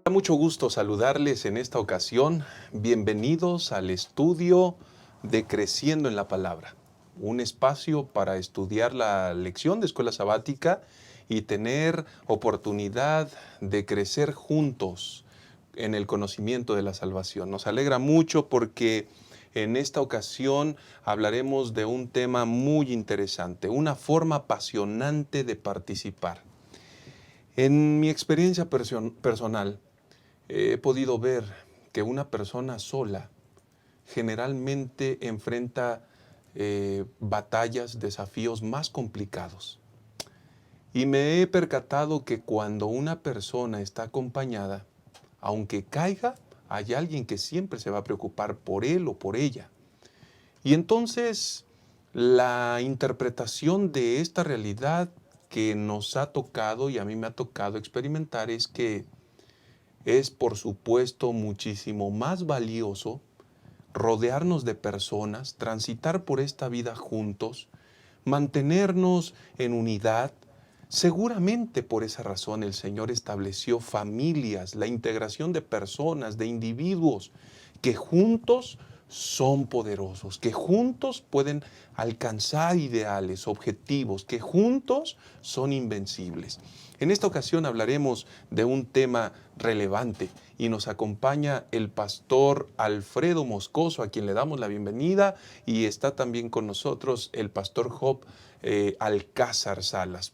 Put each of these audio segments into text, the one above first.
Da mucho gusto saludarles en esta ocasión. Bienvenidos al estudio de Creciendo en la Palabra, un espacio para estudiar la lección de escuela sabática y tener oportunidad de crecer juntos en el conocimiento de la salvación. Nos alegra mucho porque en esta ocasión hablaremos de un tema muy interesante, una forma apasionante de participar. En mi experiencia personal, he podido ver que una persona sola generalmente enfrenta batallas, desafíos más complicados. Y me he percatado que cuando una persona está acompañada, aunque caiga, hay alguien que siempre se va a preocupar por él o por ella. Y entonces la interpretación de esta realidad que nos ha tocado y a mí me ha tocado experimentar es que es, por supuesto, muchísimo más valioso rodearnos de personas, transitar por esta vida juntos, mantenernos en unidad. Seguramente por esa razón el Señor estableció familias, la integración de personas, de individuos que juntos son poderosos, que juntos pueden alcanzar ideales, objetivos, que juntos son invencibles. En esta ocasión hablaremos de un tema relevante y nos acompaña el pastor Alfredo Moscoso, a quien le damos la bienvenida, y está también con nosotros el pastor Job Alcázar Salas.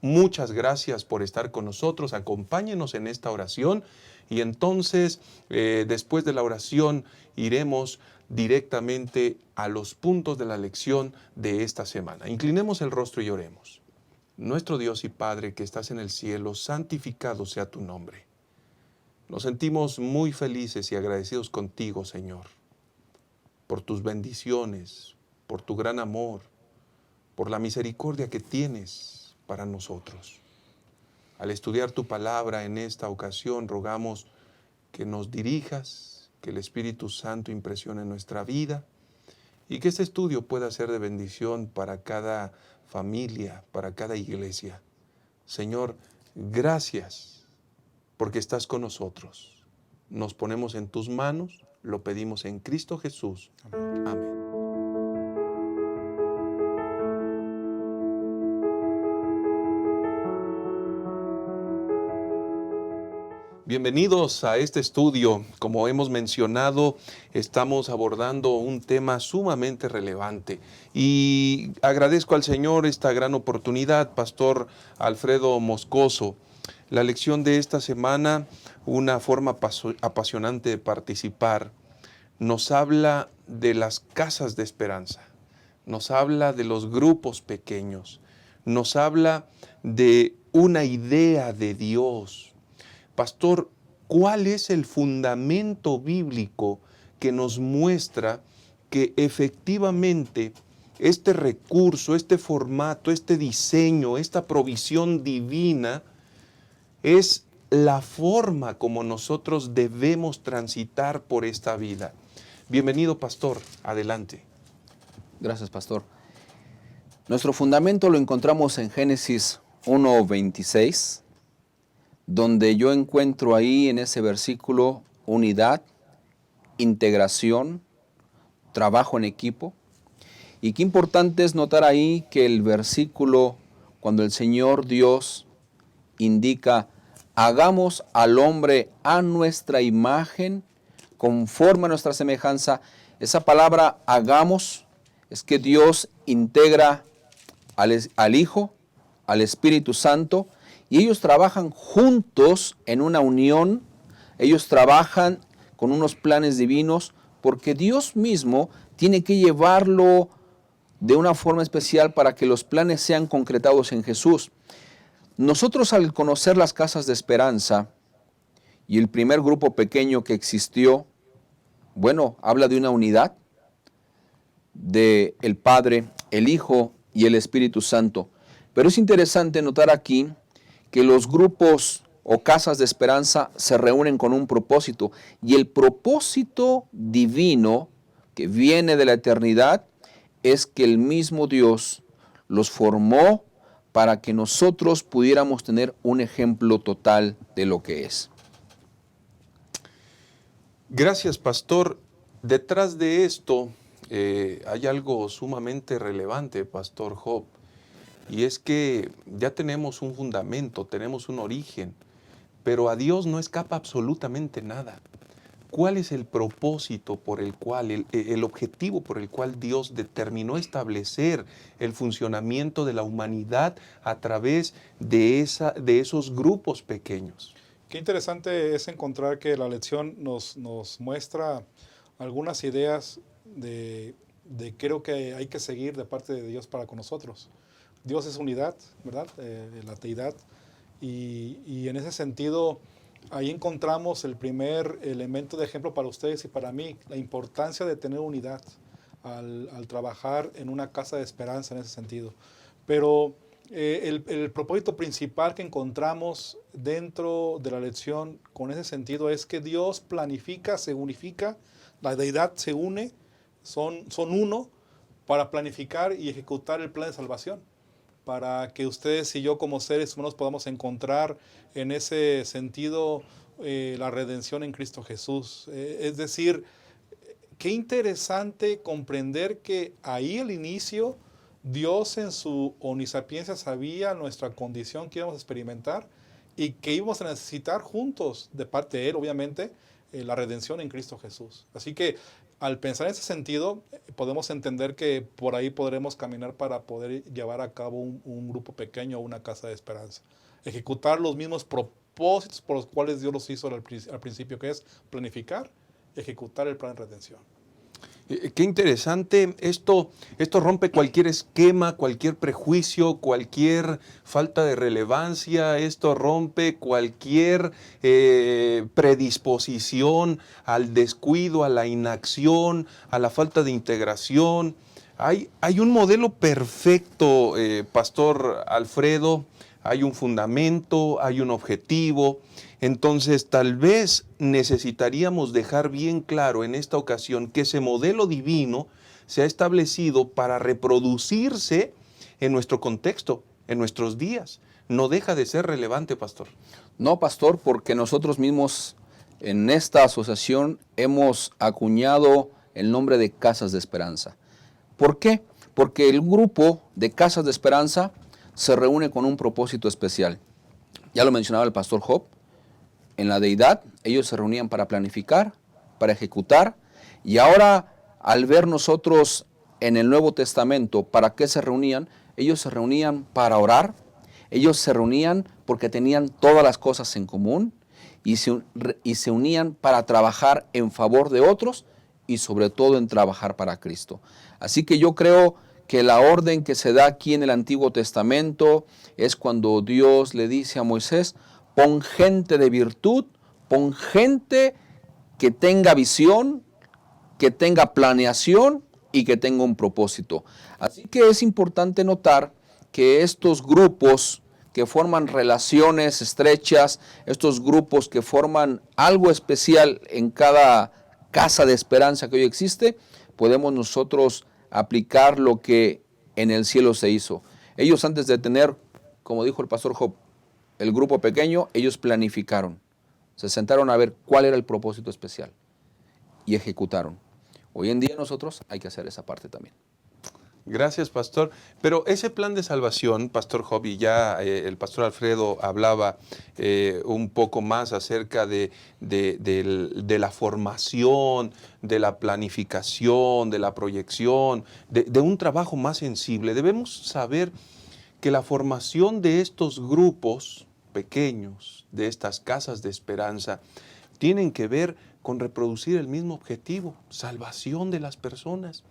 Muchas gracias por estar con nosotros, acompáñenos en esta oración y entonces después de la oración iremos directamente a los puntos de la lección de esta semana. Inclinemos el rostro y oremos. Nuestro Dios y Padre que estás en el cielo, santificado sea tu nombre. Nos sentimos muy felices y agradecidos contigo, Señor, por tus bendiciones, por tu gran amor, por la misericordia que tienes para nosotros. Al estudiar tu palabra en esta ocasión, rogamos que nos dirijas, que el Espíritu Santo impresione nuestra vida y que este estudio pueda ser de bendición para cada familia, para cada iglesia. Señor, gracias porque estás con nosotros. Nos ponemos en tus manos, lo pedimos en Cristo Jesús. Amén. Bienvenidos a este estudio. Como hemos mencionado, estamos abordando un tema sumamente relevante y agradezco al Señor esta gran oportunidad, Pastor Alfredo Moscoso. La lección de esta semana, una forma apasionante de participar, nos habla de las casas de esperanza, nos habla de los grupos pequeños, nos habla de una idea de Dios. Pastor, ¿cuál es el fundamento bíblico que nos muestra que efectivamente este recurso, este formato, este diseño, esta provisión divina es la forma como nosotros debemos transitar por esta vida? Bienvenido, Pastor. Adelante. Gracias, Pastor. Nuestro fundamento lo encontramos en Génesis 1:26, donde yo encuentro ahí en ese versículo unidad, integración, trabajo en equipo. Y qué importante es notar ahí que el versículo, cuando el Señor Dios indica, hagamos al hombre a nuestra imagen, conforme a nuestra semejanza, esa palabra hagamos es que Dios integra al Hijo, al Espíritu Santo, y ellos trabajan juntos en una unión, ellos trabajan con unos planes divinos, porque Dios mismo tiene que llevarlo de una forma especial para que los planes sean concretados en Jesús. Nosotros, al conocer las casas de esperanza y el primer grupo pequeño que existió, bueno, habla de una unidad de el Padre, el Hijo y el Espíritu Santo. Pero es interesante notar aquí que los grupos o casas de esperanza se reúnen con un propósito, y el propósito divino que viene de la eternidad es que el mismo Dios los formó para que nosotros pudiéramos tener un ejemplo total de lo que es. Gracias, pastor. Detrás de esto hay algo sumamente relevante, pastor Job, y es que ya tenemos un fundamento, tenemos un origen, pero a Dios no escapa absolutamente nada. ¿Cuál es el propósito por el cual, el objetivo por el cual Dios determinó establecer el funcionamiento de la humanidad a través de esos grupos pequeños? Qué interesante es encontrar que la lección nos muestra algunas ideas de creo que hay que seguir de parte de Dios para con nosotros. Dios es unidad, ¿verdad? La deidad. Y en ese sentido, ahí encontramos el primer elemento de ejemplo para ustedes y para mí, la importancia de tener unidad al trabajar en una casa de esperanza en ese sentido. Pero el propósito principal que encontramos dentro de la lección con ese sentido es que Dios planifica, se unifica, la deidad se une, son uno para planificar y ejecutar el plan de salvación, para que ustedes y yo como seres humanos podamos encontrar en ese sentido la redención en Cristo Jesús. Es decir, qué interesante comprender que ahí el inicio, Dios en su omnisapiencia sabía nuestra condición que íbamos a experimentar y que íbamos a necesitar juntos, de parte de Él, obviamente, la redención en Cristo Jesús. Así que al pensar en ese sentido, podemos entender que por ahí podremos caminar para poder llevar a cabo un grupo pequeño o una casa de esperanza. Ejecutar los mismos propósitos por los cuales Dios los hizo al principio, que es planificar, ejecutar el plan de redención. Qué interesante, esto rompe cualquier esquema, cualquier prejuicio, cualquier falta de relevancia, esto rompe cualquier predisposición al descuido, a la inacción, a la falta de integración. Hay un modelo perfecto, Pastor Alfredo, hay un fundamento, hay un objetivo. Entonces, tal vez necesitaríamos dejar bien claro en esta ocasión que ese modelo divino se ha establecido para reproducirse en nuestro contexto, en nuestros días. No deja de ser relevante, pastor. No, pastor, porque nosotros mismos en esta asociación hemos acuñado el nombre de Casas de Esperanza. ¿Por qué? Porque el grupo de Casas de Esperanza se reúne con un propósito especial. Ya lo mencionaba el pastor Job. En la deidad, ellos se reunían para planificar, para ejecutar, y ahora al ver nosotros en el Nuevo Testamento para qué se reunían, ellos se reunían para orar, ellos se reunían porque tenían todas las cosas en común y se unían para trabajar en favor de otros y sobre todo en trabajar para Cristo. Así que yo creo que la orden que se da aquí en el Antiguo Testamento es cuando Dios le dice a Moisés: pon gente de virtud, pon gente que tenga visión, que tenga planeación y que tenga un propósito. Así que es importante notar que estos grupos que forman relaciones estrechas, estos grupos que forman algo especial en cada casa de esperanza que hoy existe, podemos nosotros aplicar lo que en el cielo se hizo. Ellos antes de tener, como dijo el pastor Job, el grupo pequeño, ellos planificaron, se sentaron a ver cuál era el propósito especial y ejecutaron. Hoy en día nosotros hay que hacer esa parte también. Gracias, pastor. Pero ese plan de salvación, pastor Job, y ya el pastor Alfredo hablaba un poco más acerca de la formación, de la planificación, de la proyección, de un trabajo más sensible. Debemos saber que la formación de estos grupos pequeños, de estas casas de esperanza, tienen que ver con reproducir el mismo objetivo, salvación de las personas.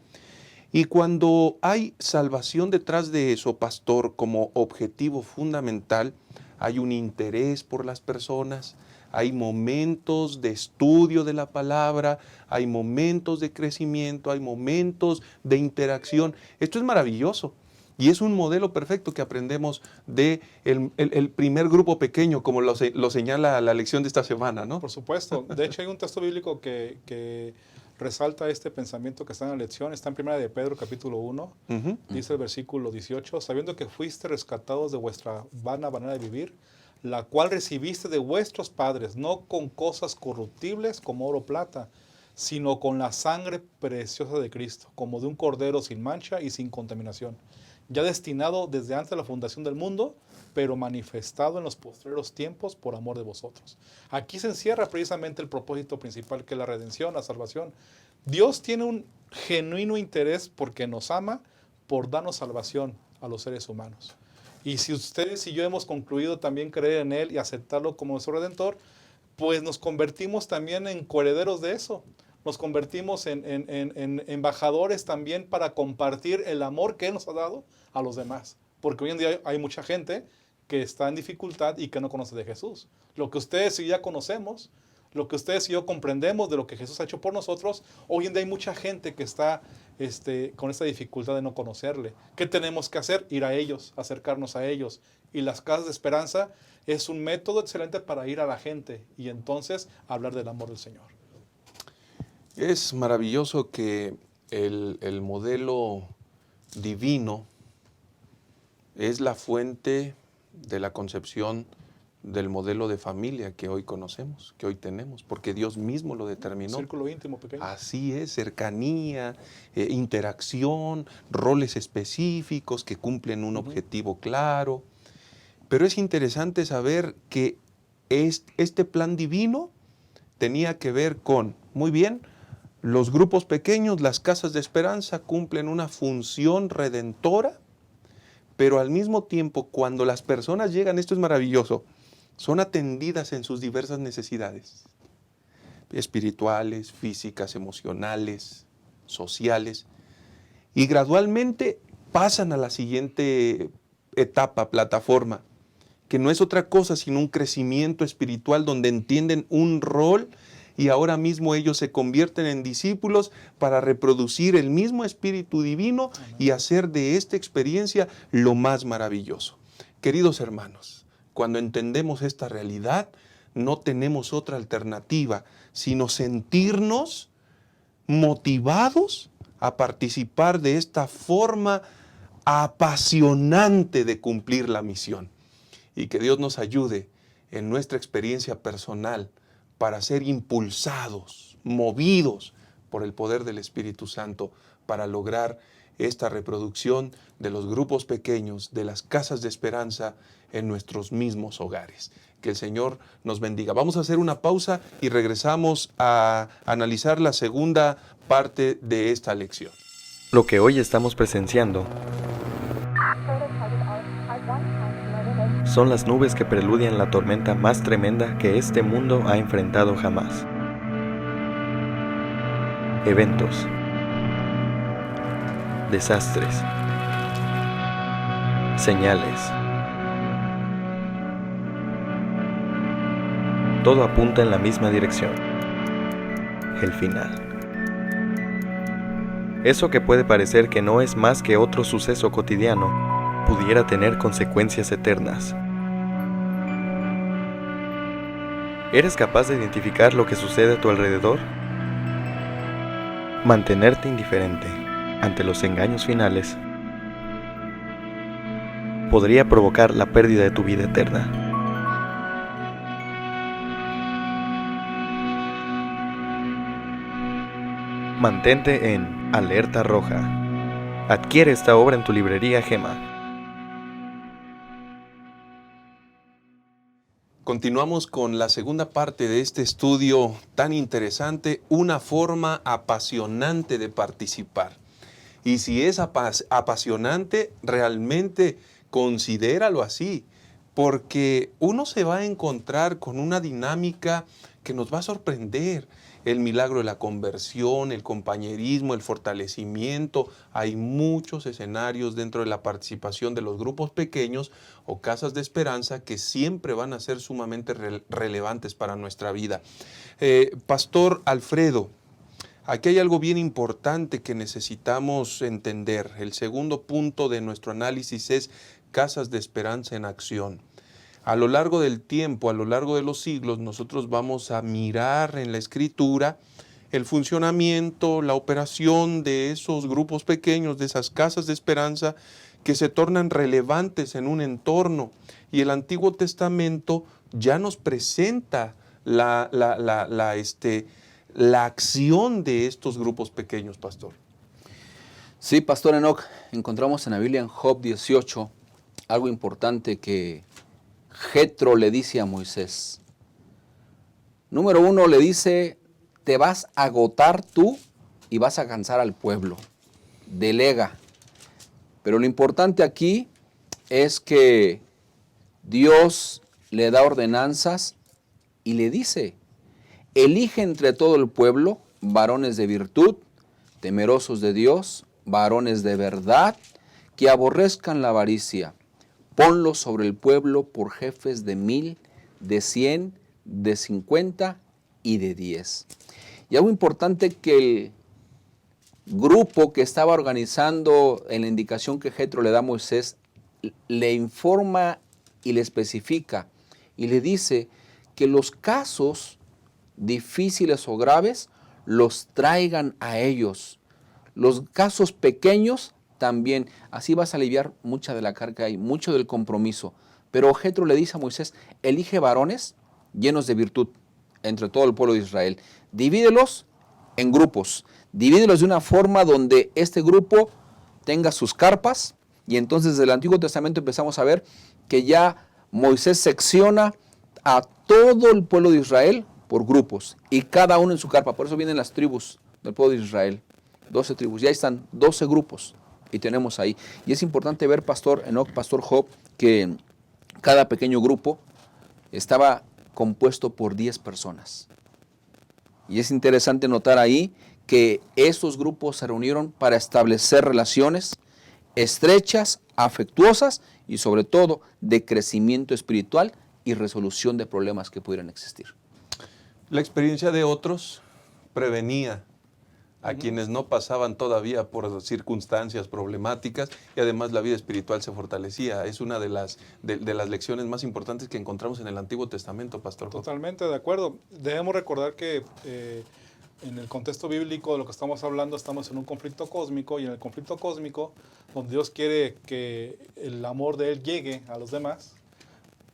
Y cuando hay salvación detrás de eso, pastor, como objetivo fundamental, hay un interés por las personas, hay momentos de estudio de la palabra, hay momentos de crecimiento, hay momentos de interacción. Esto es maravilloso. Y es un modelo perfecto que aprendemos de el primer grupo pequeño, como lo señala la lección de esta semana, ¿no? Por supuesto. De hecho, hay un texto bíblico que resalta este pensamiento que está en la lección. Está en 1 de Pedro, capítulo 1. Dice el versículo 18, sabiendo que fuiste rescatados de vuestra vana manera de vivir, la cual recibiste de vuestros padres, no con cosas corruptibles como oro o plata, sino con la sangre preciosa de Cristo, como de un cordero sin mancha y sin contaminación, ya destinado desde antes de la fundación del mundo, pero manifestado en los postreros tiempos por amor de vosotros. Aquí se encierra precisamente el propósito principal, que es la redención, la salvación. Dios tiene un genuino interés porque nos ama, por darnos salvación a los seres humanos. Y si ustedes y yo hemos concluido también creer en Él y aceptarlo como nuestro Redentor, pues nos convertimos también en coherederos de eso. Nos convertimos en embajadores también para compartir el amor que Él nos ha dado a los demás. Porque hoy en día hay mucha gente que está en dificultad y que no conoce de Jesús. Lo que ustedes y yo ya conocemos, lo que ustedes y yo comprendemos de lo que Jesús ha hecho por nosotros, hoy en día hay mucha gente que está con esta dificultad de no conocerle. ¿Qué tenemos que hacer? Ir a ellos, acercarnos a ellos. Y las casas de esperanza es un método excelente para ir a la gente y entonces hablar del amor del Señor. Es maravilloso que el modelo divino es la fuente de la concepción del modelo de familia que hoy conocemos, que hoy tenemos, porque Dios mismo lo determinó. Círculo íntimo pequeño. Así es, cercanía, interacción, roles específicos que cumplen un objetivo claro. Pero es interesante saber que este plan divino tenía que ver con, muy bien, los grupos pequeños, las casas de esperanza cumplen una función redentora, pero al mismo tiempo, cuando las personas llegan, esto es maravilloso, son atendidas en sus diversas necesidades, espirituales, físicas, emocionales, sociales, y gradualmente pasan a la siguiente etapa, plataforma, que no es otra cosa sino un crecimiento espiritual donde entienden un rol y ahora mismo ellos se convierten en discípulos para reproducir el mismo Espíritu Divino y hacer de esta experiencia lo más maravilloso. Queridos hermanos, cuando entendemos esta realidad, no tenemos otra alternativa, sino sentirnos motivados a participar de esta forma apasionante de cumplir la misión. Y que Dios nos ayude en nuestra experiencia personal para ser impulsados, movidos por el poder del Espíritu Santo para lograr esta reproducción de los grupos pequeños, de las casas de esperanza en nuestros mismos hogares. Que el Señor nos bendiga. Vamos a hacer una pausa y regresamos a analizar la segunda parte de esta lección. Lo que hoy estamos presenciando son las nubes que preludian la tormenta más tremenda que este mundo ha enfrentado jamás. Eventos, desastres, señales. Todo apunta en la misma dirección: el final. Eso que puede parecer que no es más que otro suceso cotidiano, pudiera tener consecuencias eternas. ¿Eres capaz de identificar lo que sucede a tu alrededor? Mantenerte indiferente ante los engaños finales podría provocar la pérdida de tu vida eterna. Mantente en Alerta Roja. Adquiere esta obra en tu librería Gema. Continuamos con la segunda parte de este estudio tan interesante, una forma apasionante de participar. Y si es apasionante, realmente considéralo así, porque uno se va a encontrar con una dinámica que nos va a sorprender. El milagro de la conversión, el compañerismo, el fortalecimiento. Hay muchos escenarios dentro de la participación de los grupos pequeños o casas de esperanza que siempre van a ser sumamente relevantes para nuestra vida. Pastor Alfredo, aquí hay algo bien importante que necesitamos entender. El segundo punto de nuestro análisis es casas de esperanza en acción. A lo largo del tiempo, a lo largo de los siglos, nosotros vamos a mirar en la Escritura el funcionamiento, la operación de esos grupos pequeños, de esas casas de esperanza que se tornan relevantes en un entorno y el Antiguo Testamento ya nos presenta la acción de estos grupos pequeños, pastor. Sí, Pastor Enoch, encontramos en la Biblia en Job 18 algo importante que Jetro le dice a Moisés. Número 1, le dice, te vas a agotar tú y vas a cansar al pueblo. Delega. Pero lo importante aquí es que Dios le da ordenanzas y le dice, elige entre todo el pueblo varones de virtud, temerosos de Dios, varones de verdad, que aborrezcan la avaricia. Ponlos sobre el pueblo por jefes de 1000, de 100, de 50 y de 10. Y algo importante que el grupo que estaba organizando en la indicación que Jetro le da a Moisés, le informa y le especifica y le dice que los casos difíciles o graves los traigan a ellos. Los casos pequeños también. Así vas a aliviar mucha de la carga que hay, mucho del compromiso. Pero Jetro le dice a Moisés, elige varones llenos de virtud entre todo el pueblo de Israel. Divídelos en grupos. Divídelos de una forma donde este grupo tenga sus carpas. Y entonces desde el Antiguo Testamento empezamos a ver que ya Moisés secciona a todo el pueblo de Israel por grupos. Y cada uno en su carpa. Por eso vienen las tribus del pueblo de Israel. 12 tribus. Ya están 12 grupos. Y tenemos ahí. Y es importante ver, Pastor Enoch, Pastor Job, que cada pequeño grupo estaba compuesto por 10 personas. Y es interesante notar ahí que esos grupos se reunieron para establecer relaciones estrechas, afectuosas y sobre todo de crecimiento espiritual y resolución de problemas que pudieran existir. La experiencia de otros prevenía a quienes no pasaban todavía por circunstancias problemáticas y además la vida espiritual se fortalecía. Es una de las lecciones más importantes que encontramos en el Antiguo Testamento, Pastor. Totalmente de acuerdo. Debemos recordar que en el contexto bíblico de lo que estamos hablando, estamos en un conflicto cósmico, y en el conflicto cósmico, donde Dios quiere que el amor de Él llegue a los demás,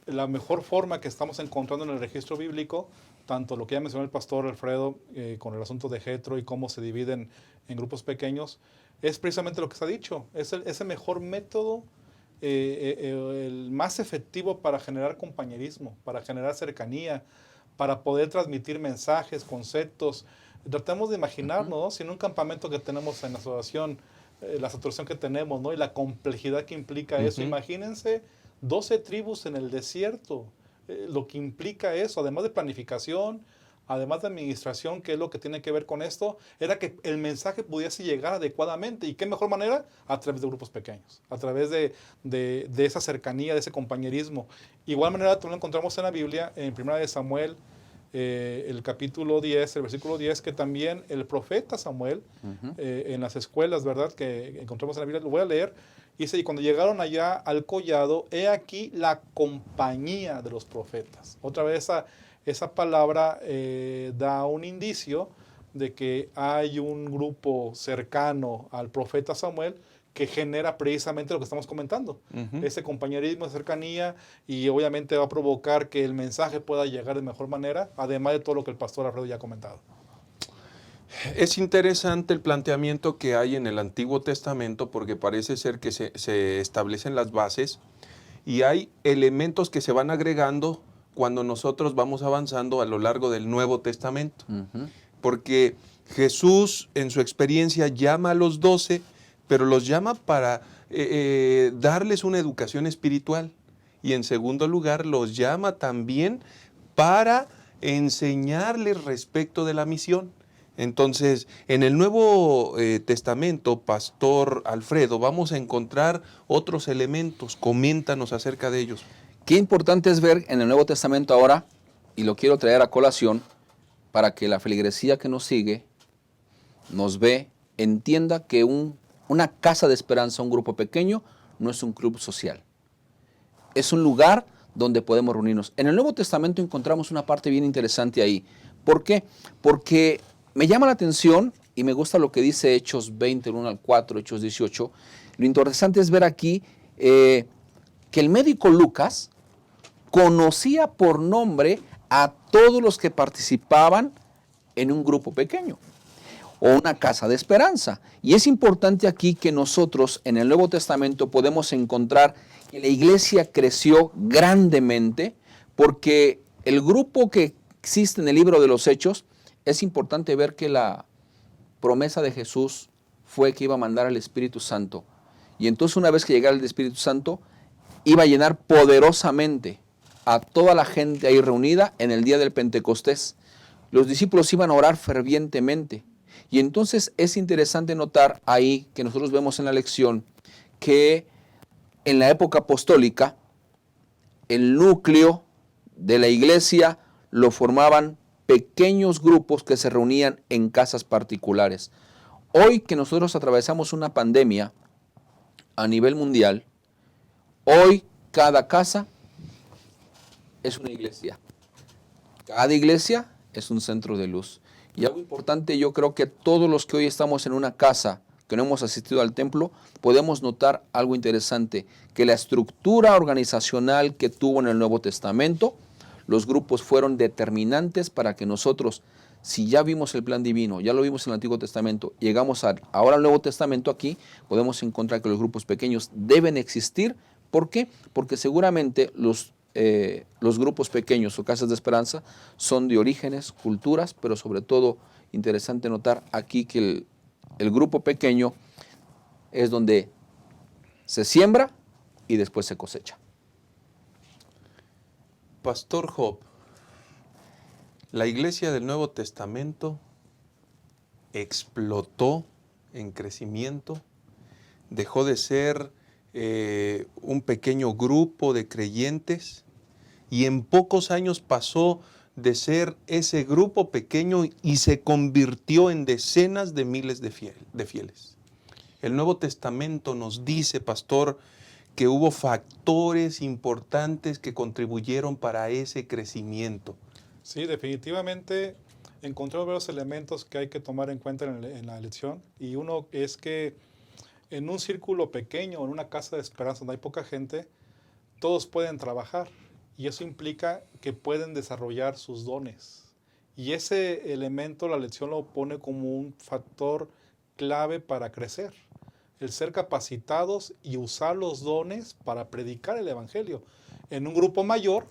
la mejor forma que estamos encontrando en el registro bíblico, tanto lo que ya mencionó el pastor Alfredo con el asunto de Jetro y cómo se dividen en grupos pequeños, es precisamente lo que se ha dicho. Es el mejor método, el más efectivo para generar compañerismo, para generar cercanía, para poder transmitir mensajes, conceptos. Tratemos de imaginarnos, ¿no? Si en un campamento que tenemos en la asociación, la saturación que tenemos, ¿no? Y la complejidad que implica eso. Imagínense 12 tribus en el desierto. Lo que implica eso, además de planificación, además de administración, que es lo que tiene que ver con esto, era que el mensaje pudiese llegar adecuadamente. ¿Y qué mejor manera? A través de grupos pequeños, a través de esa cercanía, de ese compañerismo. Igual manera, tú lo encontramos en la Biblia, en 1 de Samuel, el capítulo 10, el versículo 10, que también el profeta Samuel, en las escuelas, ¿verdad?, que encontramos en la Biblia, lo voy a leer. Dice, y cuando llegaron allá al collado, he aquí la compañía de los profetas. Otra vez esa palabra da un indicio de que hay un grupo cercano al profeta Samuel que genera precisamente lo que estamos comentando. Ese compañerismo, esa cercanía, y obviamente va a provocar que el mensaje pueda llegar de mejor manera, además de todo lo que el pastor Alfredo ya ha comentado. Es interesante el planteamiento que hay en el Antiguo Testamento porque parece ser que se establecen las bases y hay elementos que se van agregando cuando nosotros vamos avanzando a lo largo del Nuevo Testamento. Porque Jesús en su experiencia llama a los 12, pero los llama para darles una educación espiritual. Y en segundo lugar los llama también para enseñarles respecto de la misión. Entonces, en el Nuevo Testamento, Pastor Alfredo, vamos a encontrar otros elementos. Coméntanos acerca de ellos. Qué importante es ver en el Nuevo Testamento ahora, y lo quiero traer a colación, para que la feligresía que nos sigue, nos ve, entienda que una casa de esperanza, un grupo pequeño, no es un club social. Es un lugar donde podemos reunirnos. En el Nuevo Testamento encontramos una parte bien interesante ahí. ¿Por qué? Porque me llama la atención y me gusta lo que dice Hechos 20, 1 al 4, Hechos 18. Lo interesante es ver aquí que el médico Lucas conocía por nombre a todos los que participaban en un grupo pequeño o una casa de esperanza. Y es importante aquí que nosotros en el Nuevo Testamento podemos encontrar que la iglesia creció grandemente, porque el grupo que existe en el libro de los Hechos, es importante ver que la promesa de Jesús fue que iba a mandar al Espíritu Santo. Y entonces una vez que llegara el Espíritu Santo, iba a llenar poderosamente a toda la gente ahí reunida en el día del Pentecostés. Los discípulos iban a orar fervientemente. Y entonces es interesante notar ahí que nosotros vemos en la lección que en la época apostólica el núcleo de la iglesia lo formaban pequeños grupos que se reunían en casas particulares. Hoy que nosotros atravesamos una pandemia a nivel mundial, hoy cada casa es una iglesia. Cada iglesia es un centro de luz. Y algo importante, yo creo que todos los que hoy estamos en una casa, que no hemos asistido al templo, podemos notar algo interesante, que la estructura organizacional que tuvo en el Nuevo Testamento, los grupos fueron determinantes para que nosotros, si ya vimos el plan divino, ya lo vimos en el Antiguo Testamento, llegamos ahora al Nuevo Testamento aquí, podemos encontrar que los grupos pequeños deben existir. ¿Por qué? Porque seguramente los grupos pequeños o casas de esperanza son de orígenes, culturas, pero sobre todo interesante notar aquí que el grupo pequeño es donde se siembra y después se cosecha. Pastor Job, la iglesia del Nuevo Testamento explotó en crecimiento, dejó de ser un pequeño grupo de creyentes y en pocos años pasó de ser ese grupo pequeño y se convirtió en decenas de miles de fieles. El Nuevo Testamento nos dice, pastor, que hubo factores importantes que contribuyeron para ese crecimiento. Sí, definitivamente encontramos varios elementos que hay que tomar en cuenta en la lección. Y uno es que en un círculo pequeño, en una casa de esperanza donde hay poca gente, todos pueden trabajar. Y eso implica que pueden desarrollar sus dones. Y ese elemento la lección lo pone como un factor clave para crecer. El ser capacitados y usar los dones para predicar el evangelio. En un grupo mayor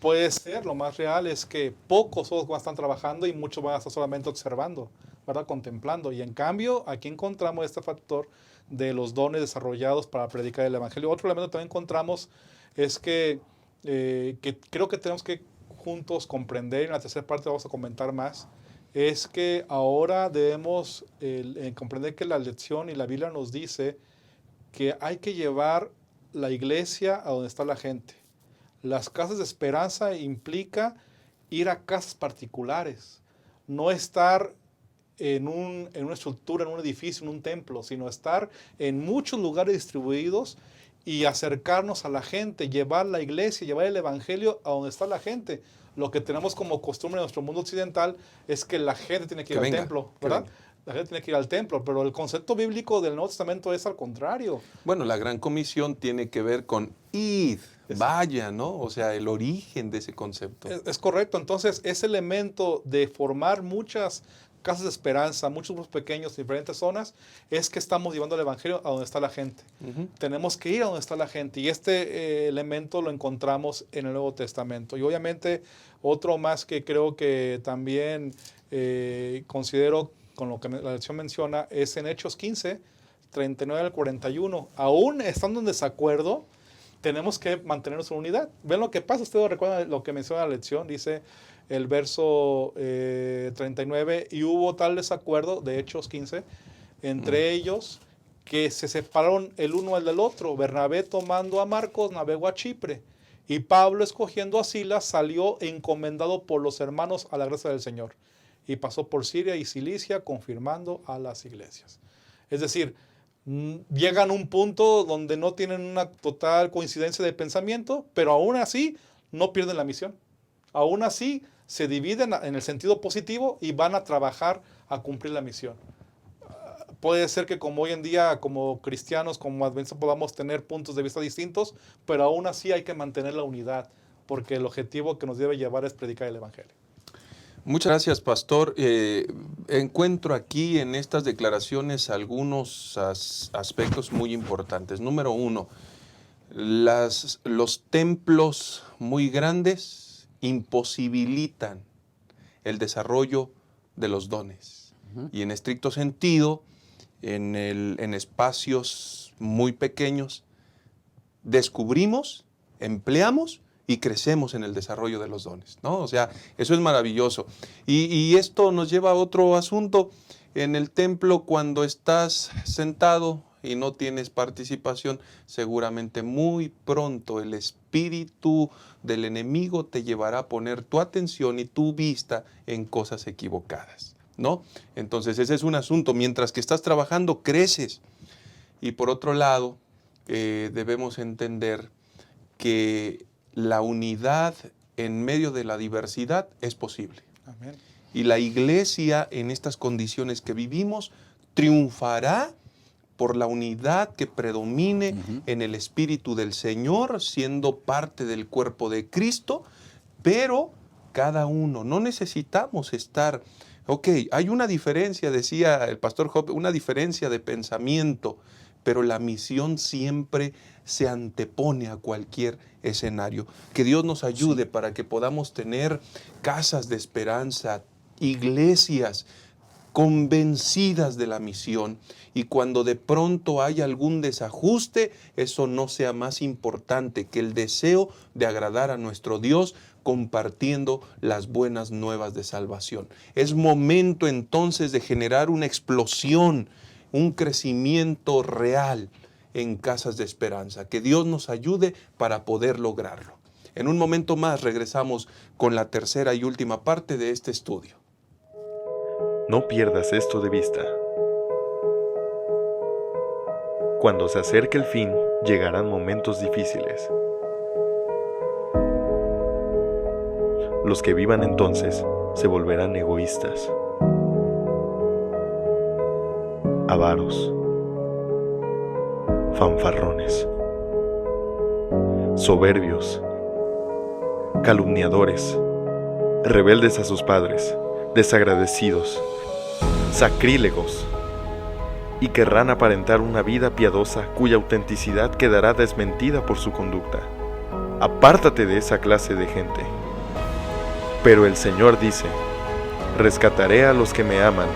puede ser, lo más real es que pocos van a estar trabajando y muchos van a estar solamente observando, ¿verdad? Contemplando. Y en cambio, aquí encontramos este factor de los dones desarrollados para predicar el evangelio. Otro elemento que también encontramos es que creo que tenemos que juntos comprender, y en la tercera parte vamos a comentar más, es que ahora debemos comprender que la lección y la Biblia nos dice que hay que llevar la iglesia a donde está la gente. Las casas de esperanza implica ir a casas particulares, no estar en una estructura, en un edificio, en un templo, sino estar en muchos lugares distribuidos y acercarnos a la gente, llevar la iglesia, llevar el evangelio a donde está la gente. Lo que tenemos como costumbre en nuestro mundo occidental es que la gente tiene que ir al templo, ¿verdad? La gente tiene que ir al templo, pero el concepto bíblico del Nuevo Testamento es al contrario. Bueno, la Gran Comisión tiene que ver con id, vaya, ¿no? O sea, el origen de ese concepto. Es correcto. Entonces, ese elemento de formar muchas casas de esperanza, muchos grupos pequeños en diferentes zonas, es que estamos llevando el evangelio a donde está la gente. Tenemos que ir a donde está la gente, y este elemento lo encontramos en el Nuevo Testamento. Y obviamente otro más que creo que también considero con lo que la lección menciona es en Hechos 15, 39 al 41. Aún estando en desacuerdo, tenemos que mantener nuestra unidad. ¿Ven lo que pasa? Ustedes recuerdan lo que menciona la lección, dice el verso 39, y hubo tal desacuerdo, de Hechos 15, entre ellos, que se separaron el uno al del otro. Bernabé, tomando a Marcos, navegó a Chipre, y Pablo, escogiendo a Silas, salió encomendado por los hermanos a la gracia del Señor, y pasó por Siria y Cilicia, confirmando a las iglesias. Es decir, llegan a un punto donde no tienen una total coincidencia de pensamiento, pero aún así no pierden la misión. Aún así se dividen en el sentido positivo y van a trabajar a cumplir la misión. Puede ser que como hoy en día, como cristianos, como adventistas, podamos tener puntos de vista distintos, pero aún así hay que mantener la unidad. porque el objetivo que nos debe llevar es predicar el Evangelio. Muchas gracias, pastor. Encuentro aquí en estas declaraciones algunos aspectos muy importantes. Número uno, los templos muy grandes imposibilitan el desarrollo de los dones. Y en estricto sentido, en espacios muy pequeños, descubrimos, empleamos y crecemos en el desarrollo de los dones, ¿no? O sea, eso es maravilloso. Y esto nos lleva a otro asunto. En el templo, cuando estás sentado y no tienes participación, seguramente muy pronto el espíritu del enemigo te llevará a poner tu atención y tu vista en cosas equivocadas, ¿no? Entonces ese es un asunto. Mientras que estás trabajando, creces. Y por otro lado, debemos entender que la unidad en medio de la diversidad es posible. Amén. Y la iglesia en estas condiciones que vivimos triunfará por la unidad que predomine en el Espíritu del Señor, siendo parte del cuerpo de Cristo, pero cada uno, no necesitamos estar, hay una diferencia, decía el pastor Job, una diferencia de pensamiento, pero la misión siempre se antepone a cualquier escenario. Que Dios nos ayude para que podamos tener casas de esperanza, iglesias convencidas de la misión, y cuando de pronto hay algún desajuste, eso no sea más importante que el deseo de agradar a nuestro Dios compartiendo las buenas nuevas de salvación. Es momento entonces de generar una explosión, un crecimiento real en casas de esperanza. Que Dios nos ayude para poder lograrlo. En un momento más regresamos con la tercera y última parte de este estudio. No pierdas esto de vista. Cuando se acerque el fin, llegarán momentos difíciles. Los que vivan entonces se volverán egoístas, avaros, fanfarrones, soberbios, calumniadores, rebeldes a sus padres, desagradecidos, sacrílegos, y querrán aparentar una vida piadosa cuya autenticidad quedará desmentida por su conducta. Apártate de esa clase de gente. Pero el Señor dice: rescataré a los que me aman,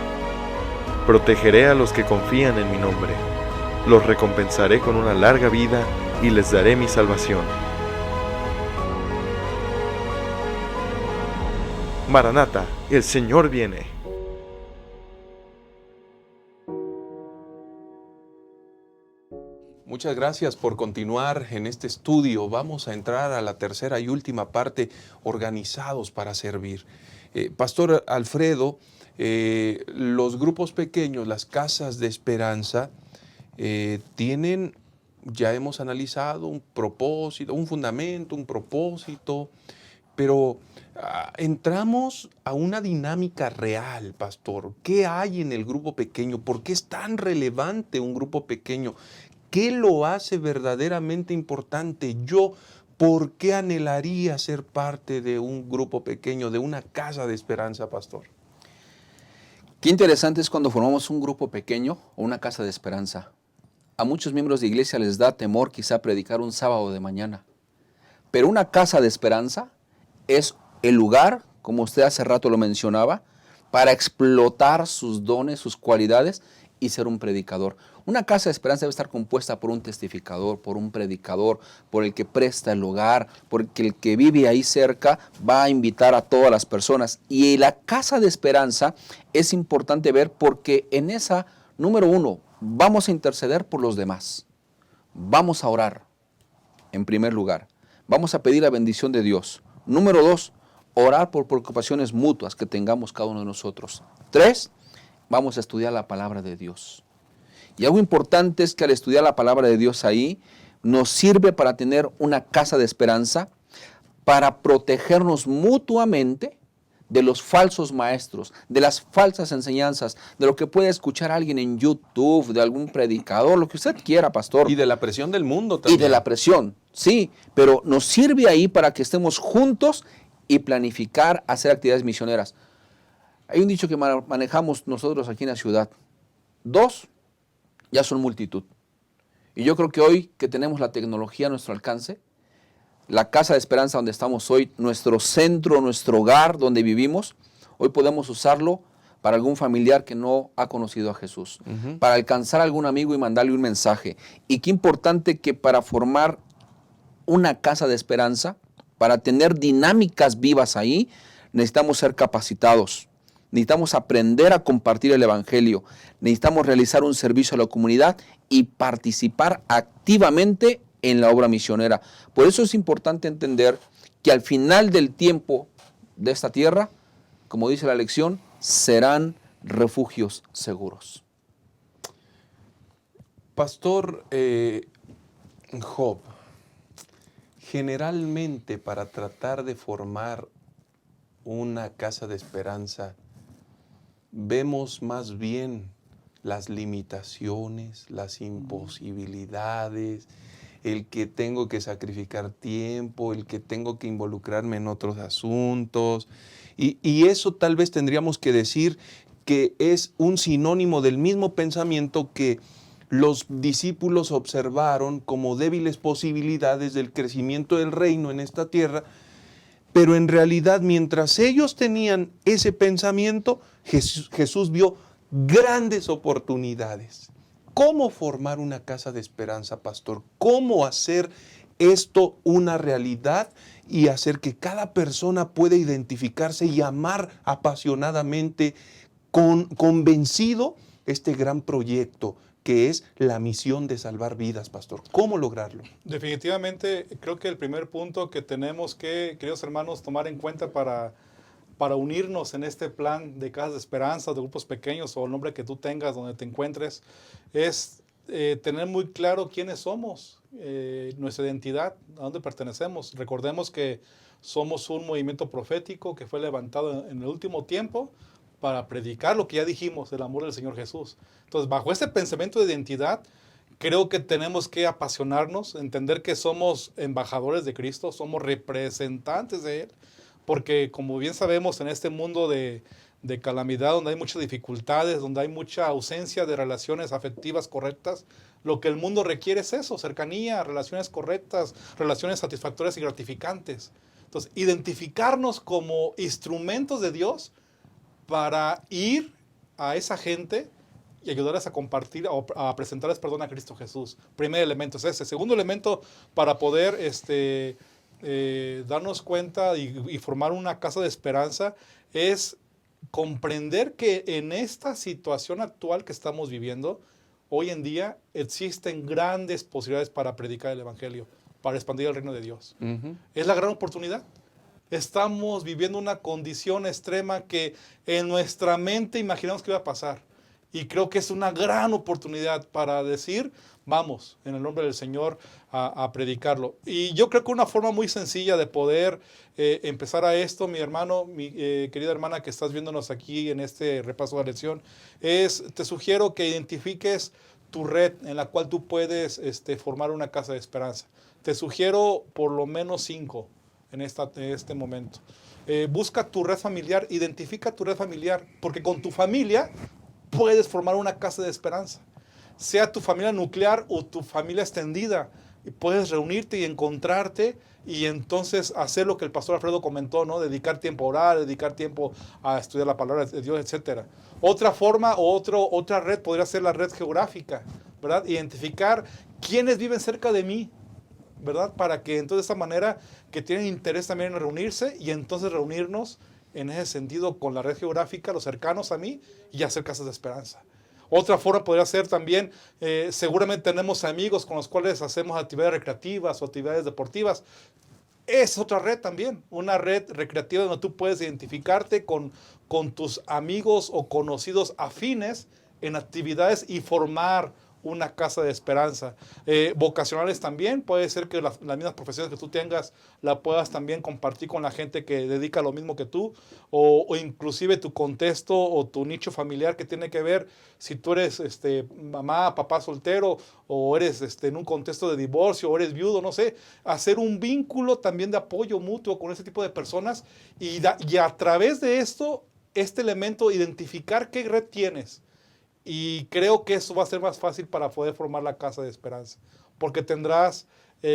protegeré a los que confían en mi nombre, los recompensaré con una larga vida y les daré mi salvación. Maranata, el Señor viene. Muchas gracias por continuar en este estudio. Vamos a entrar a la tercera y última parte, organizados para servir. Pastor Alfredo, los grupos pequeños, las casas de esperanza, tienen, ya hemos analizado, un propósito, un fundamento, un propósito, pero entramos a una dinámica real, pastor. ¿Qué hay en el grupo pequeño? ¿Por qué es tan relevante un grupo pequeño? ¿Qué lo hace verdaderamente importante? Yo, ¿por qué anhelaría ser parte de un grupo pequeño, de una casa de esperanza, pastor? Qué interesante es cuando formamos un grupo pequeño o una casa de esperanza. A muchos miembros de iglesia les da temor quizá predicar un sábado de mañana. Pero una casa de esperanza es el lugar, como usted hace rato lo mencionaba, para explotar sus dones, sus cualidades y ser un predicador. Una casa de esperanza debe estar compuesta por un testificador, por un predicador, por el que presta el hogar, porque el que vive ahí cerca va a invitar a todas las personas. Y la casa de esperanza es importante ver porque en esa, número uno, vamos a interceder por los demás. Vamos a orar, en primer lugar. Vamos a pedir la bendición de Dios. Número dos, orar por preocupaciones mutuas que tengamos cada uno de nosotros. Tres, vamos a estudiar la palabra de Dios. Y algo importante es que al estudiar la palabra de Dios ahí, nos sirve para tener una casa de esperanza, para protegernos mutuamente de los falsos maestros, de las falsas enseñanzas, de lo que puede escuchar alguien en YouTube, de algún predicador, lo que usted quiera, pastor. Y de la presión del mundo también. Y de la presión, sí, pero nos sirve ahí para que estemos juntos y planificar hacer actividades misioneras. Hay un dicho que manejamos nosotros aquí en la ciudad. 2 ya son multitud. Y yo creo que hoy que tenemos la tecnología a nuestro alcance, la casa de esperanza donde estamos hoy, nuestro centro, nuestro hogar donde vivimos, hoy podemos usarlo para algún familiar que no ha conocido a Jesús, para alcanzar a algún amigo y mandarle un mensaje. Y qué importante que para formar una casa de esperanza, para tener dinámicas vivas ahí, necesitamos ser capacitados. Necesitamos aprender a compartir el evangelio. Necesitamos realizar un servicio a la comunidad y participar activamente en la obra misionera. Por eso es importante entender que al final del tiempo de esta tierra, como dice la lección, serán refugios seguros. Pastor Job, generalmente para tratar de formar una casa de esperanza, vemos más bien las limitaciones, las imposibilidades, el que tengo que sacrificar tiempo, el que tengo que involucrarme en otros asuntos. Y eso tal vez tendríamos que decir que es un sinónimo del mismo pensamiento que los discípulos observaron como débiles posibilidades del crecimiento del reino en esta tierra, pero en realidad mientras ellos tenían ese pensamiento, Jesús vio grandes oportunidades. ¿Cómo formar una casa de esperanza, pastor? ¿Cómo hacer esto una realidad y hacer que cada persona pueda identificarse y amar apasionadamente, convencido, este gran proyecto que es la misión de salvar vidas, pastor? ¿Cómo lograrlo? Definitivamente, creo que el primer punto que tenemos que, queridos hermanos, tomar en cuenta para unirnos en este plan de casas de esperanza, de grupos pequeños o el nombre que tú tengas donde te encuentres, es tener muy claro quiénes somos, nuestra identidad, a dónde pertenecemos. Recordemos que somos un movimiento profético que fue levantado en el último tiempo para predicar lo que ya dijimos, el amor del Señor Jesús. Entonces, bajo este pensamiento de identidad, creo que tenemos que apasionarnos, entender que somos embajadores de Cristo, somos representantes de Él, porque como bien sabemos, en este mundo de calamidad, donde hay muchas dificultades, donde hay mucha ausencia de relaciones afectivas correctas, lo que el mundo requiere es eso, cercanía, relaciones correctas, relaciones satisfactorias y gratificantes. Entonces, identificarnos como instrumentos de Dios para ir a esa gente y ayudarles a compartir, a presentarles perdón a Cristo Jesús. Primer elemento es ese. Segundo elemento, para poder darnos cuenta y formar una casa de esperanza, es comprender que en esta situación actual que estamos viviendo, hoy en día existen grandes posibilidades para predicar el evangelio, para expandir el reino de Dios. Es la gran oportunidad. Estamos viviendo una condición extrema que en nuestra mente imaginamos que iba a pasar. Y creo que es una gran oportunidad para decir, vamos, en el nombre del Señor, a predicarlo. Y yo creo que una forma muy sencilla de poder empezar a esto, mi hermano, mi querida hermana que estás viéndonos aquí en este repaso de la lección, te sugiero que identifiques tu red en la cual tú puedes formar una casa de esperanza. Te sugiero por lo menos 5 en este momento. Busca tu red familiar, identifica tu red familiar, porque con tu familia puedes formar una casa de esperanza. Sea tu familia nuclear o tu familia extendida, y puedes reunirte y encontrarte y entonces hacer lo que el pastor Alfredo comentó, ¿no? Dedicar tiempo a orar, dedicar tiempo a estudiar la palabra de Dios, etc. Otra forma o otra red podría ser la red geográfica, ¿verdad? Identificar quiénes viven cerca de mí, ¿verdad? Para que entonces de esa manera que tienen interés también en reunirse y entonces reunirnos en ese sentido con la red geográfica, los cercanos a mí, y hacer casas de esperanza. Otra forma podría ser también, seguramente tenemos amigos con los cuales hacemos actividades recreativas o actividades deportivas. Es otra red también, una red recreativa donde tú puedes identificarte con tus amigos o conocidos afines en actividades y formar una casa de esperanza. Vocacionales también, puede ser que las mismas profesiones que tú tengas la puedas también compartir con la gente que dedica lo mismo que tú, o inclusive tu contexto o tu nicho familiar que tiene que ver si tú eres mamá, papá soltero, o eres en un contexto de divorcio, o eres viudo, no sé, hacer un vínculo también de apoyo mutuo con ese tipo de personas y a través de esto, este elemento, identificar qué red tienes. Y creo que eso va a ser más fácil para poder formar la casa de esperanza, porque tendrás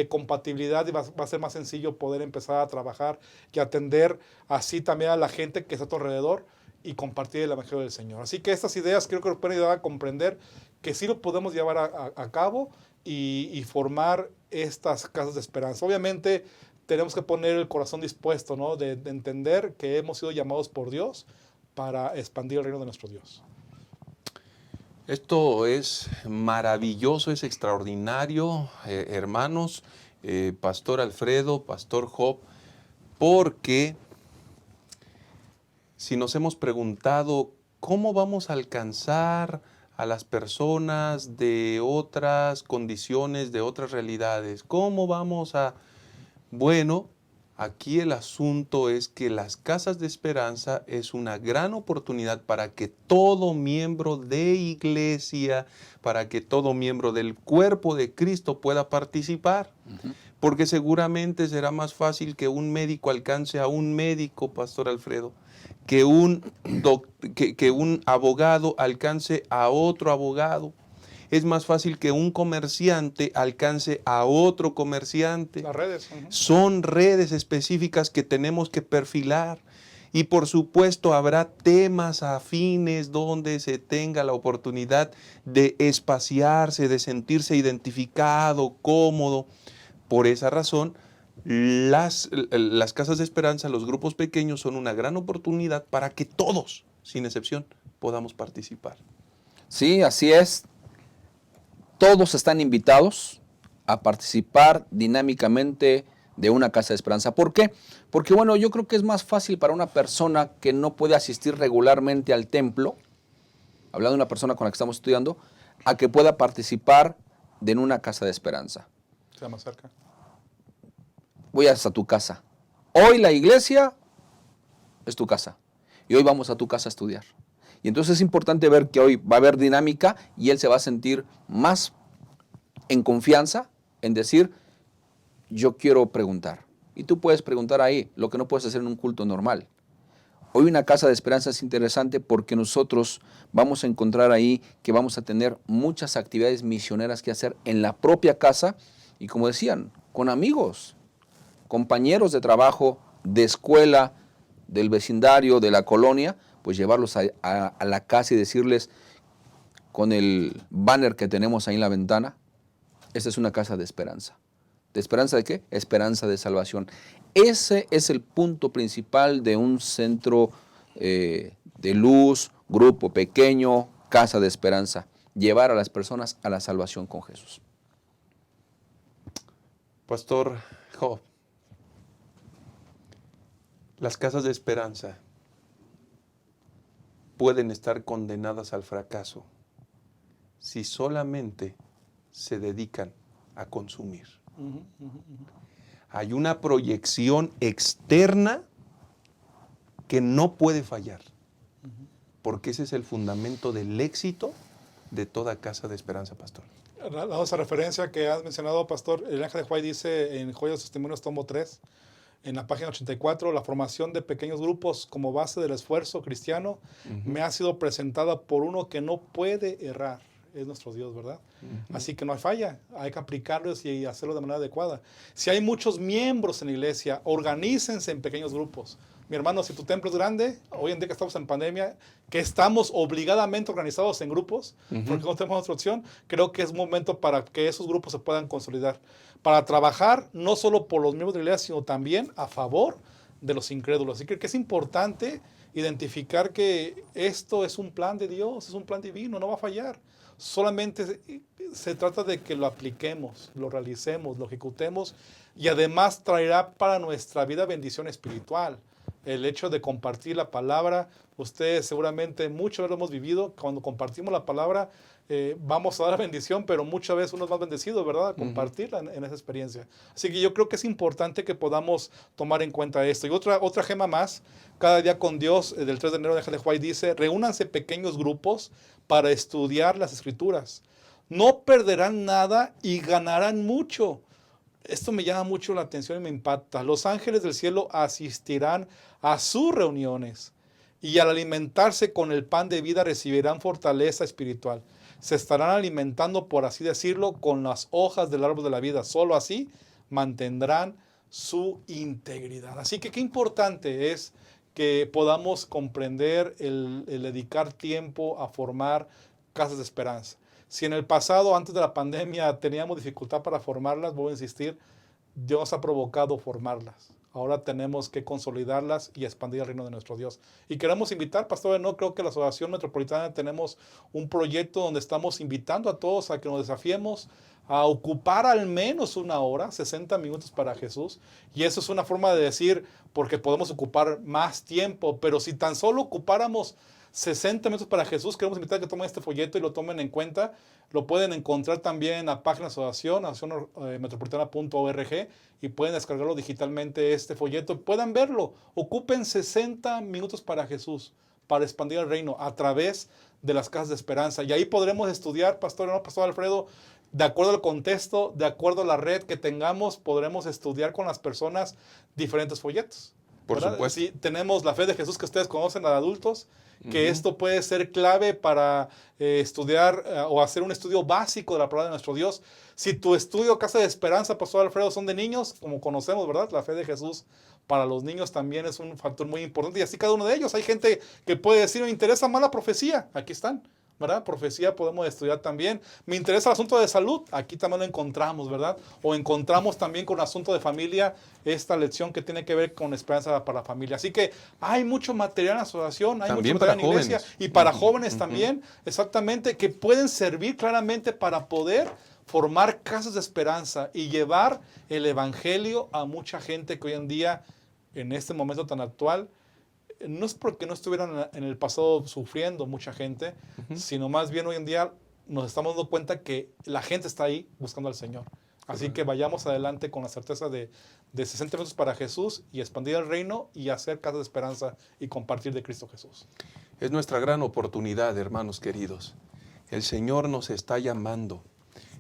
compatibilidad y va a ser más sencillo poder empezar a trabajar y atender así también a la gente que está a tu alrededor y compartir el evangelio del Señor. Así que estas ideas creo que nos pueden ayudar a comprender que sí lo podemos llevar a cabo y formar estas casas de esperanza. Obviamente tenemos que poner el corazón dispuesto, ¿no? de entender que hemos sido llamados por Dios para expandir el reino de nuestro Dios. Esto es maravilloso, es extraordinario, hermanos, Pastor Alfredo, Pastor Job, porque si nos hemos preguntado cómo vamos a alcanzar a las personas de otras condiciones, de otras realidades, cómo vamos a... Bueno, aquí el asunto es que las casas de esperanza es una gran oportunidad para que todo miembro de iglesia, para que todo miembro del cuerpo de Cristo pueda participar. Porque seguramente será más fácil que un médico alcance a un médico, Pastor Alfredo, que un abogado alcance a otro abogado. Es más fácil que un comerciante alcance a otro comerciante. Las redes. Son redes específicas que tenemos que perfilar. Y por supuesto habrá temas afines donde se tenga la oportunidad de espaciarse, de sentirse identificado, cómodo. Por esa razón, las casas de esperanza, los grupos pequeños son una gran oportunidad para que todos, sin excepción, podamos participar. Sí, así es. Todos están invitados a participar dinámicamente de una casa de esperanza. ¿Por qué? Porque, bueno, yo creo que es más fácil para una persona que no puede asistir regularmente al templo, hablando de una persona con la que estamos estudiando, a que pueda participar en una casa de esperanza. Sea más cerca. Voy hasta tu casa. Hoy la iglesia es tu casa. Y hoy vamos a tu casa a estudiar. Y entonces es importante ver que hoy va a haber dinámica y él se va a sentir más en confianza en decir, yo quiero preguntar. Y tú puedes preguntar ahí, lo que no puedes hacer en un culto normal. Hoy una casa de esperanza es interesante porque nosotros vamos a encontrar ahí que vamos a tener muchas actividades misioneras que hacer en la propia casa y, como decían, con amigos, compañeros de trabajo, de escuela, del vecindario, de la colonia, pues llevarlos a la casa y decirles con el banner que tenemos ahí en la ventana, esta es una casa de esperanza. ¿De esperanza de qué? Esperanza de salvación. Ese es el punto principal de un centro de luz, grupo pequeño, casa de esperanza. Llevar a las personas a la salvación con Jesús. Pastor Job, las casas de esperanza pueden estar condenadas al fracaso si solamente se dedican a consumir. Hay una proyección externa que no puede fallar, porque ese es el fundamento del éxito de toda casa de esperanza, pastor. La otra referencia que has mencionado, pastor, el Ángel de White dice en Joyas de Testimonios, tomo 3, en la página 84, la formación de pequeños grupos como base del esfuerzo cristiano me ha sido presentada por uno que no puede errar. Es nuestro Dios, ¿verdad? Así que no hay falla, hay que aplicarlos y hacerlo de manera adecuada. Si hay muchos miembros en la iglesia, organícense en pequeños grupos. Mi hermano, si tu templo es grande, hoy en día que estamos en pandemia, que estamos obligadamente organizados en grupos, porque no tenemos otra opción, creo que es momento para que esos grupos se puedan consolidar, para trabajar no solo por los miembros de la iglesia, sino también a favor de los incrédulos. Así que es importante identificar que esto es un plan de Dios, es un plan divino, no va a fallar. Solamente se trata de que lo apliquemos, lo realicemos, lo ejecutemos y además traerá para nuestra vida bendición espiritual. el hecho de compartir la palabra. Ustedes seguramente muchas veces lo hemos vivido. Cuando compartimos la palabra, vamos a dar bendición, pero muchas veces uno es más bendecido, ¿verdad? Compartirla en esa experiencia. Así que yo creo que es importante que podamos tomar en cuenta esto. Y otra gema más, cada día con Dios, del 3 de enero de Ellen White dice, reúnanse pequeños grupos para estudiar las Escrituras. No perderán nada y ganarán mucho. Esto me llama mucho la atención y me impacta. Los ángeles del cielo asistirán a sus reuniones y al alimentarse con el pan de vida recibirán fortaleza espiritual. Se estarán alimentando, por así decirlo, con las hojas del árbol de la vida. Solo así mantendrán su integridad. Así que qué importante es que podamos comprender el dedicar tiempo a formar casas de esperanza. Si en el pasado, antes de la pandemia, teníamos dificultad para formarlas, voy a insistir, Dios ha provocado formarlas. Ahora tenemos que consolidarlas y expandir el reino de nuestro Dios. Y queremos invitar, Pastor, no creo que la Asociación Metropolitana tenemos un proyecto donde estamos invitando a todos a que nos desafiemos a ocupar al menos una hora, 60 minutos para Jesús. Y eso es una forma de decir, porque podemos ocupar más tiempo, pero si tan solo ocupáramos 60 minutos para Jesús, queremos invitar a que tomen este folleto y lo tomen en cuenta. Lo pueden encontrar también en la página de la asociación, metropolitana.org, y pueden descargarlo digitalmente este folleto. Puedan verlo. Ocupen 60 minutos para Jesús, para expandir el reino a través de las casas de esperanza. Y ahí podremos estudiar, Pastor Alfredo, de acuerdo al contexto, de acuerdo a la red que tengamos, podremos estudiar con las personas diferentes folletos. Por supuesto. Sí, tenemos la fe de Jesús que ustedes conocen a adultos, que esto puede ser clave para estudiar o hacer un estudio básico de la palabra de nuestro Dios. Si tu estudio Casa de Esperanza, Pastor Alfredo, son de niños, como conocemos, ¿verdad? La fe de Jesús para los niños también es un factor muy importante. Y así cada uno de ellos. Hay gente que puede decir, me interesa más la profecía. Aquí están, ¿verdad? Profecía podemos estudiar también. Me interesa el asunto de salud. Aquí también lo encontramos, ¿verdad? O encontramos también con el asunto de familia esta lección que tiene que ver con esperanza para la familia. Así que hay mucho material en la asociación, hay también mucho material para en la iglesia jóvenes. y para jóvenes también, exactamente, que pueden servir claramente para poder formar casas de esperanza y llevar el evangelio a mucha gente que hoy en día, en este momento tan actual, no es porque no estuvieran en el pasado sufriendo mucha gente, sino más bien hoy en día nos estamos dando cuenta que la gente está ahí buscando al Señor. Así que vayamos adelante con la certeza de 60 minutos para Jesús y expandir el reino y hacer casa de esperanza y compartir de Cristo Jesús. Es nuestra gran oportunidad, hermanos queridos. El Señor nos está llamando.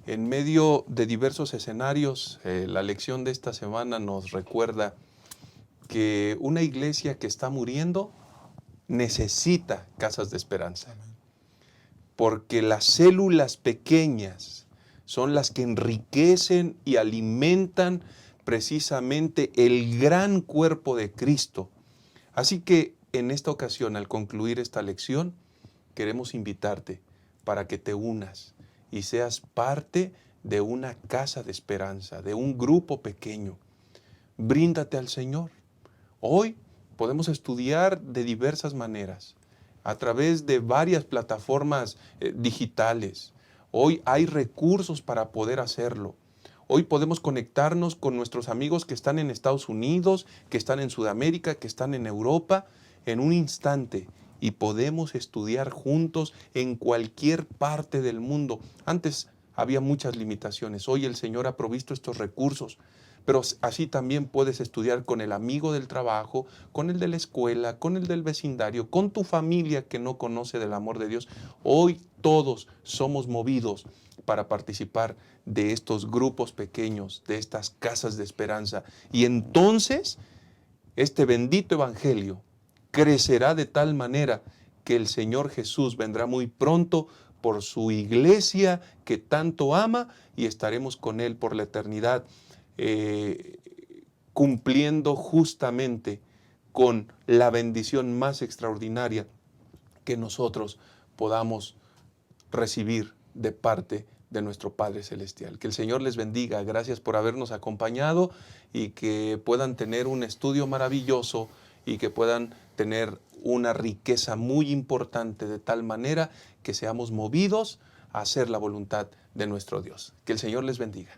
En medio de diversos escenarios, la lección de esta semana nos recuerda que una iglesia que está muriendo necesita casas de esperanza. Porque las células pequeñas son las que enriquecen y alimentan precisamente el gran cuerpo de Cristo. Así que en esta ocasión, al concluir esta lección, queremos invitarte para que te unas y seas parte de una casa de esperanza, de un grupo pequeño. Bríndate al Señor. Hoy podemos estudiar de diversas maneras, a través de varias plataformas digitales. Hoy hay recursos para poder hacerlo. Hoy podemos conectarnos con nuestros amigos que están en Estados Unidos, que están en Sudamérica, que están en Europa, en un instante. Y podemos estudiar juntos en cualquier parte del mundo. Antes había muchas limitaciones. Hoy el Señor ha provisto estos recursos. Pero así también puedes estudiar con el amigo del trabajo, con el de la escuela, con el del vecindario, con tu familia que no conoce del amor de Dios. Hoy todos somos movidos para participar de estos grupos pequeños, de estas casas de esperanza. Y entonces este bendito evangelio crecerá de tal manera que el Señor Jesús vendrá muy pronto por su iglesia que tanto ama y estaremos con Él por la eternidad. Cumpliendo justamente con la bendición más extraordinaria que nosotros podamos recibir de parte de nuestro Padre Celestial. Que el Señor les bendiga. Gracias por habernos acompañado y que puedan tener un estudio maravilloso y que puedan tener una riqueza muy importante de tal manera que seamos movidos a hacer la voluntad de nuestro Dios. Que el Señor les bendiga.